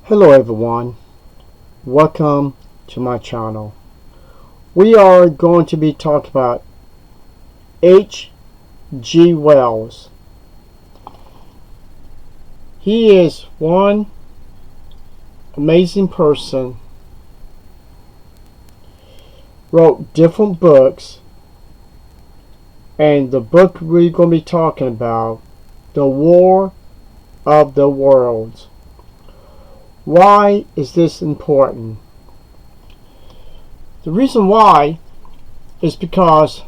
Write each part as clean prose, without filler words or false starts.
Hello everyone, welcome to my channel. We are going to be talking about H.G. Wells. He is one amazing person, wrote different books, and the book we're going to be talking about, The War of the Worlds. Why is this important? The reason why is because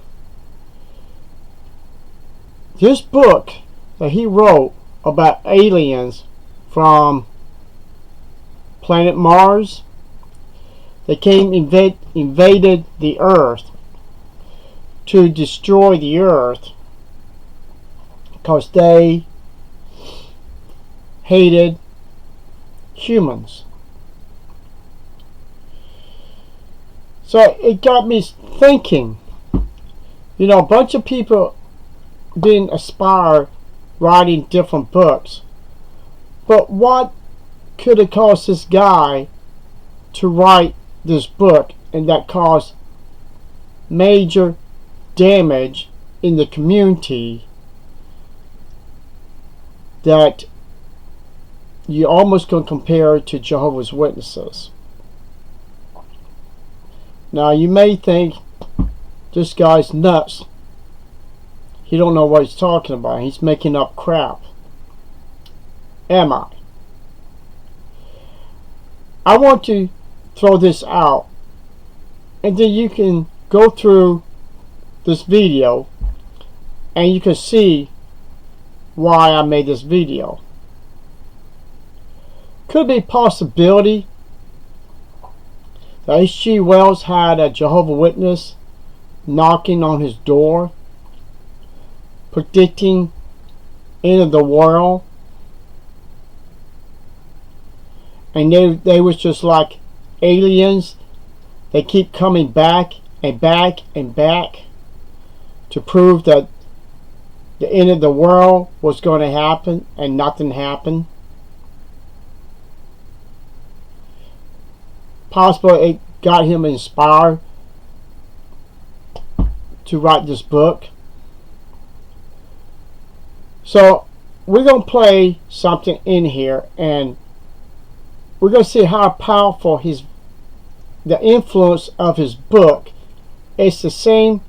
this book that he wrote about aliens from planet Mars, they came invaded the Earth to destroy the Earth because they hated humans. So it got me thinking, a bunch of people didn't aspire writing different books, but what could have caused this guy to write this book and that caused major damage in the community that you almost can compare it to Jehovah's Witnesses? Now you may think this guy's nuts. He don't know what he's talking about. He's making up crap. Am I? I want to throw this out, and then you can go through this video and you can see why I made this video. Could be a possibility that H.G. Wells had a Jehovah's Witness knocking on his door, predicting end of the world, and they was just like aliens. They keep coming back and back and back to prove that the end of the world was going to happen, and nothing happened. Possibly it got him inspired to write this book. So we're going to play something in here, and we're going to see how powerful the influence of his book. It's the same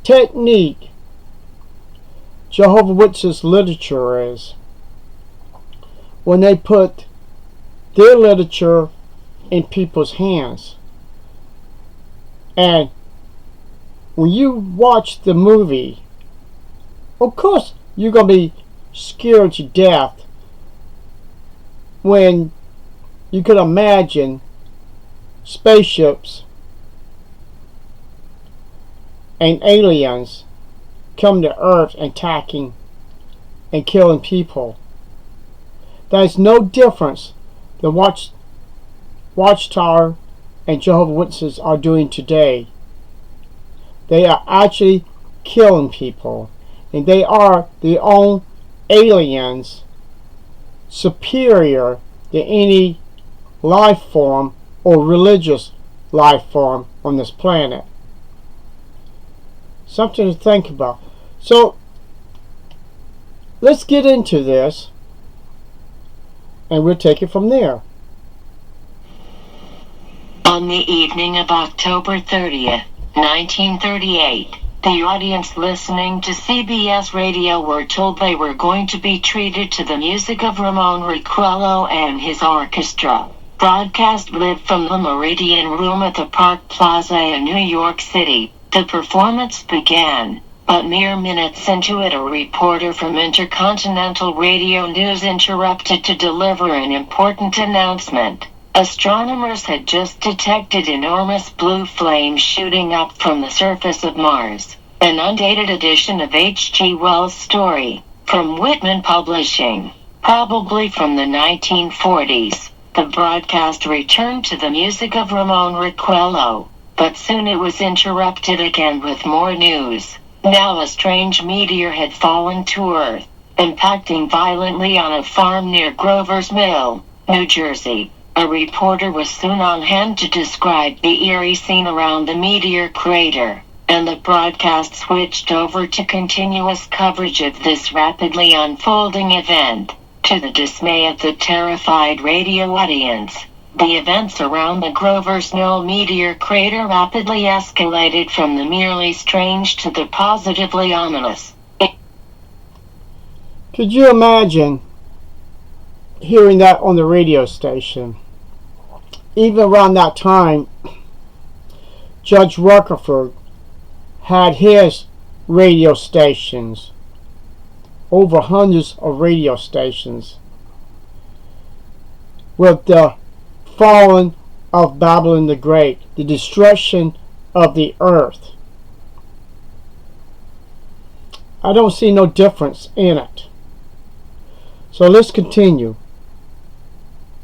technique Jehovah's Witnesses literature is when they put their literature in people's hands. And when you watch the movie, of course you're going to be scared to death when you could imagine spaceships and aliens come to Earth and attacking and killing people. There's no difference the Watchtower and Jehovah's Witnesses are doing today. They are actually killing people, and they are their own aliens, superior to any life form or religious life form on this planet. Something to think about. So let's get into this, and we'll take it from there. On the evening of October 30th, 1938, the audience listening to CBS radio were told they were going to be treated to the music of Ramon Recuello and his orchestra. Broadcast live from the Meridian Room at the Park Plaza in New York City. The performance began, but mere minutes into it, a reporter from Intercontinental Radio News interrupted to deliver an important announcement. Astronomers had just detected enormous blue flames shooting up from the surface of Mars. An undated edition of H.G. Wells' story, from Whitman Publishing, probably from the 1940s. The broadcast returned to the music of Ramon Recuello, but soon it was interrupted again with more news. Now a strange meteor had fallen to Earth. impacting violently on a farm near Grover's Mill, New Jersey. A reporter was soon on hand to describe the eerie scene around the meteor crater, and the broadcast switched over to continuous coverage of this rapidly unfolding event. To the dismay of the terrified radio audience, the events around the Grover's Mill meteor crater rapidly escalated from the merely strange to the positively ominous. Could you imagine hearing that on the radio station? Even around that time, Judge Rutherford had his radio stations, over hundreds of radio stations, with the falling of Babylon the Great, the destruction of the earth. I don't see no difference in it. So let's continue.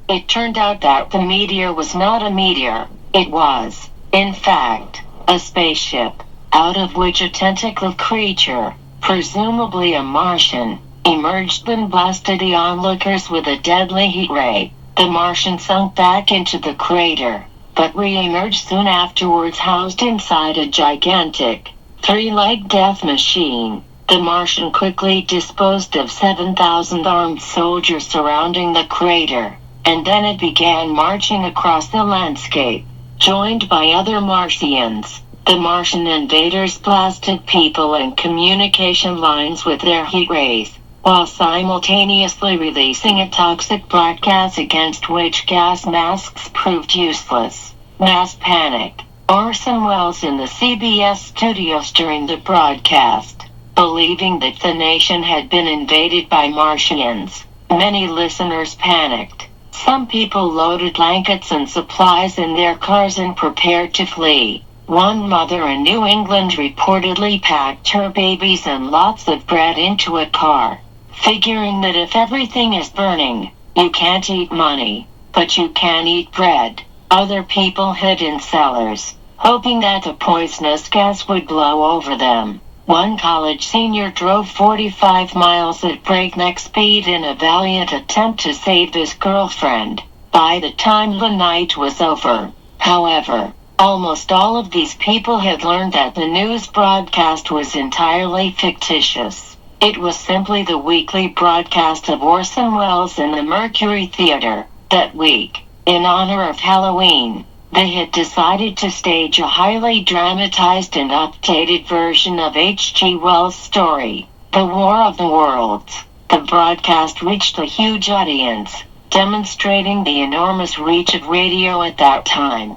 It turned out that the meteor was not a meteor. It was, in fact, a spaceship, out of which a tentacle creature, presumably a Martian, emerged and blasted the onlookers with a deadly heat ray. The Martian sunk back into the crater, but re-emerged soon afterwards housed inside a gigantic, three-legged death machine. The Martian quickly disposed of 7,000 armed soldiers surrounding the crater, and then it began marching across the landscape, joined by other Martians. The Martian invaders blasted people and communication lines with their heat rays, while simultaneously releasing a toxic black gas against which gas masks proved useless. Mass panic. Orson Welles in the CBS studios during the broadcast, believing that the nation had been invaded by Martians. Many listeners panicked. Some people loaded blankets and supplies in their cars and prepared to flee. One mother in New England reportedly packed her babies and lots of bread into a car, figuring that if everything is burning, you can't eat money, but you can eat bread. Other people hid in cellars, hoping that the poisonous gas would blow over them. One college senior drove 45 miles at breakneck speed in a valiant attempt to save his girlfriend. By the time the night was over, however, almost all of these people had learned that the news broadcast was entirely fictitious. It was simply the weekly broadcast of Orson Welles in the Mercury Theater. That week, in honor of Halloween, they had decided to stage a highly dramatized and updated version of H.G. Wells' story, The War of the Worlds. The broadcast reached a huge audience, demonstrating the enormous reach of radio at that time.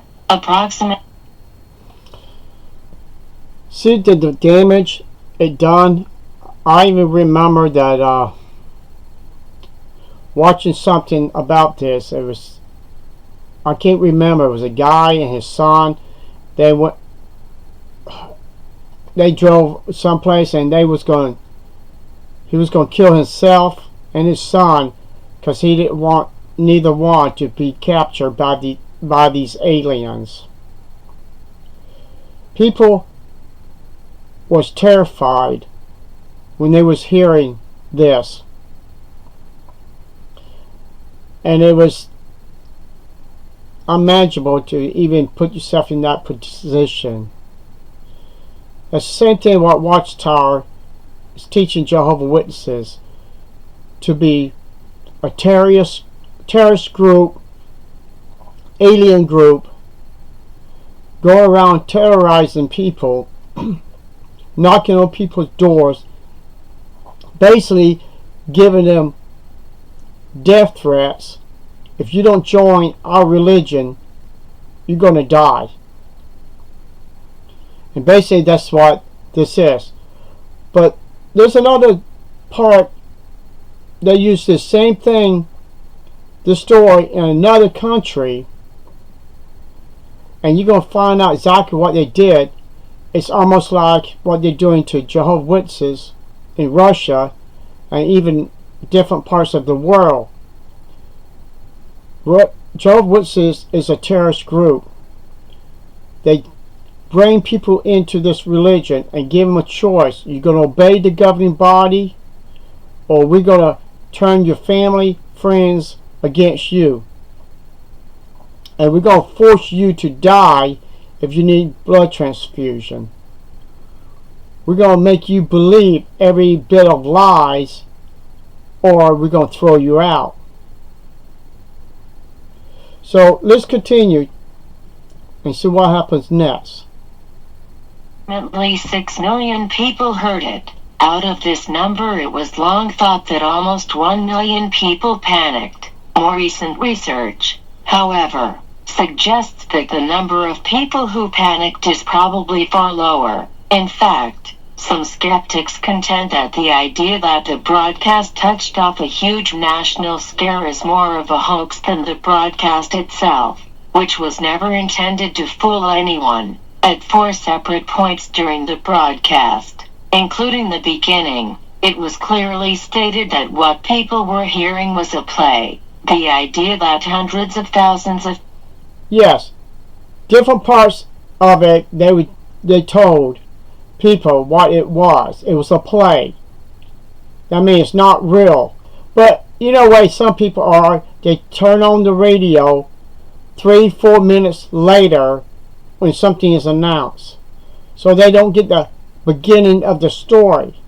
See the damage it done. I even remember that watching something about this. It was, I can't remember. It was a guy and his son. They drove someplace and he was going to kill himself and his son because he didn't want neither one to be captured by these aliens. People was terrified when they was hearing this, and it was unmanageable to even put yourself in that position. It's the same thing what Watchtower is teaching Jehovah's Witnesses to be a terrorist group, alien group, go around terrorizing people, knocking on people's doors, basically giving them death threats. If you don't join our religion, you're going to die. And basically that's what this is. But there's another part. They use the same thing, the story, in another country, and you're going to find out exactly what they did. It's almost like what they're doing to Jehovah's Witnesses in Russia and even different parts of the world. Jehovah's Witnesses is a terrorist group. They bring people into this religion and give them a choice. You're going to obey the governing body, or we're going to turn your family, friends against you. And we're going to force you to die if you need blood transfusion. We're going to make you believe every bit of lies, or we're going to throw you out. So let's continue and see what happens next. Approximately 6 million people heard it. Out of this number, it was long thought that almost 1 million people panicked. More recent research, however, suggests that the number of people who panicked is probably far lower. In fact, some skeptics contend that the idea that the broadcast touched off a huge national scare is more of a hoax than the broadcast itself, which was never intended to fool anyone. At 4 separate points during the broadcast, including the beginning, it was clearly stated that what people were hearing was a play. The idea that hundreds of thousands of... Yes, different parts of it, they told people what it was. It was a play. I mean, it's not real. But you know way some people are, they turn on the radio 3-4 minutes later when something is announced, so they don't get the beginning of the story.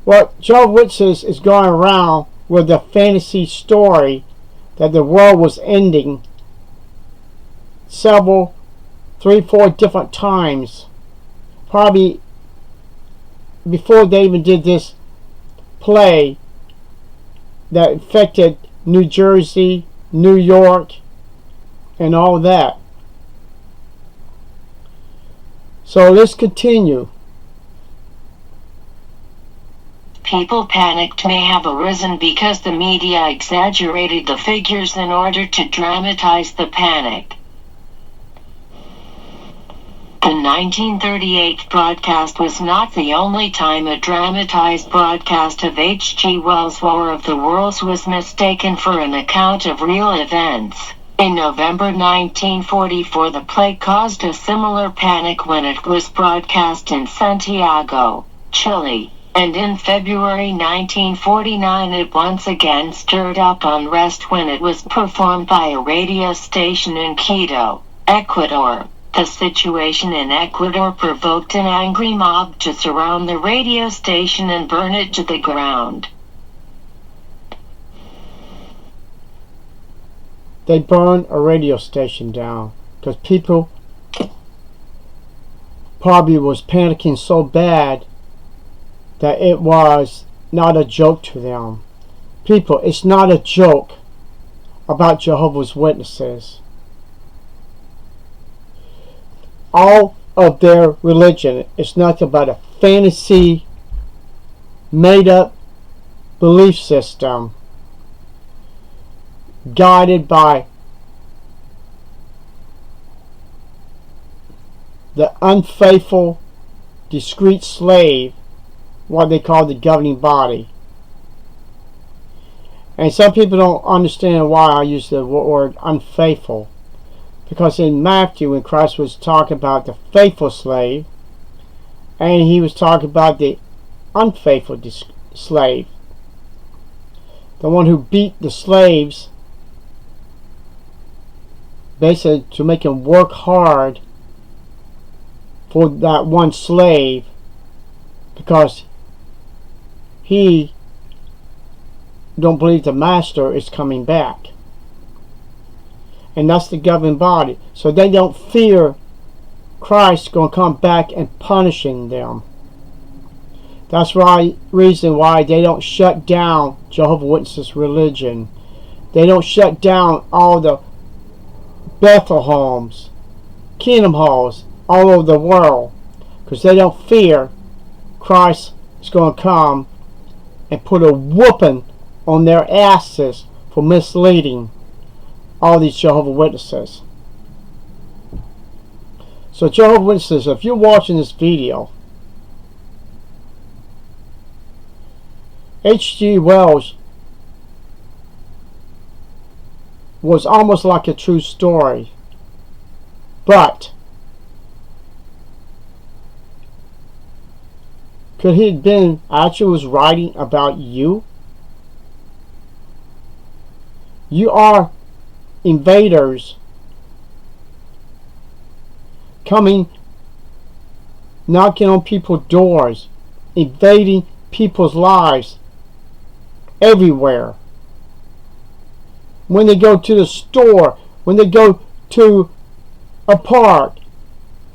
Well, Jehovah's Witnesses is going around with the fantasy story that the world was ending 3-4 different times, probably before they even did this play that affected New Jersey, New York, and all that. So let's continue. People panicked may have arisen because the media exaggerated the figures in order to dramatize the panic. The 1938 broadcast was not the only time a dramatized broadcast of H.G. Wells' War of the Worlds was mistaken for an account of real events. In November 1944, the play caused a similar panic when it was broadcast in Santiago, Chile, and in February 1949 it once again stirred up unrest when it was performed by a radio station in Quito, Ecuador. The situation in Ecuador provoked an angry mob to surround the radio station and burn it to the ground. They burned a radio station down because people probably was panicking so bad that it was not a joke to them. People, it's not a joke about Jehovah's Witnesses. All of their religion is nothing but a fantasy, made up belief system guided by the unfaithful, discreet slave, what they call the governing body. And some people don't understand why I use the word unfaithful. Because in Matthew, when Christ was talking about the faithful slave, and he was talking about the unfaithful slave, the one who beat the slaves, basically to make him work hard for that one slave, because he don't believe the master is coming back. And that's the governing body. So they don't fear Christ going to come back and punishing them. That's the reason why they don't shut down Jehovah's Witnesses religion. They don't shut down all the Bethel homes, Kingdom halls all over the world, because they don't fear Christ is going to come and put a whooping on their asses for misleading all these Jehovah's Witnesses. So Jehovah's Witnesses, if you're watching this video, H.G. Wells was almost like a true story, but could he have been actually was writing about you You are invaders coming, knocking on people's doors, invading people's lives everywhere. When they go to the store, when they go to a park,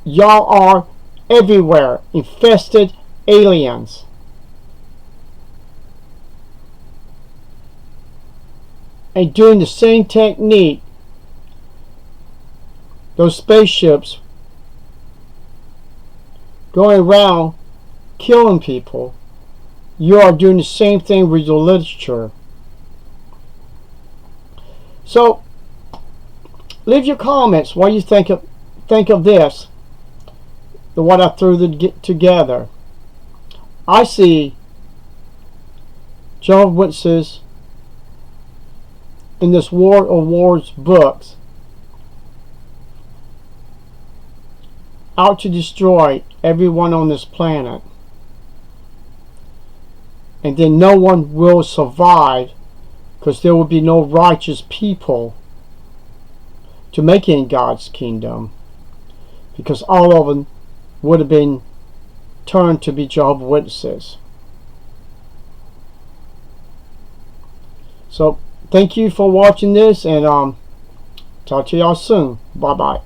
y'all are everywhere, infested aliens. And doing the same technique, those spaceships going around killing people, you are doing the same thing with your literature. So leave your comments what you think of this, the what I threw together. I see Jehovah's Witnesses in this War of Wars books out to destroy everyone on this planet, and then no one will survive because there will be no righteous people to make it in God's kingdom, because all of them would have been turned to be Jehovah's Witnesses. So thank you for watching this, and talk to y'all soon. Bye bye.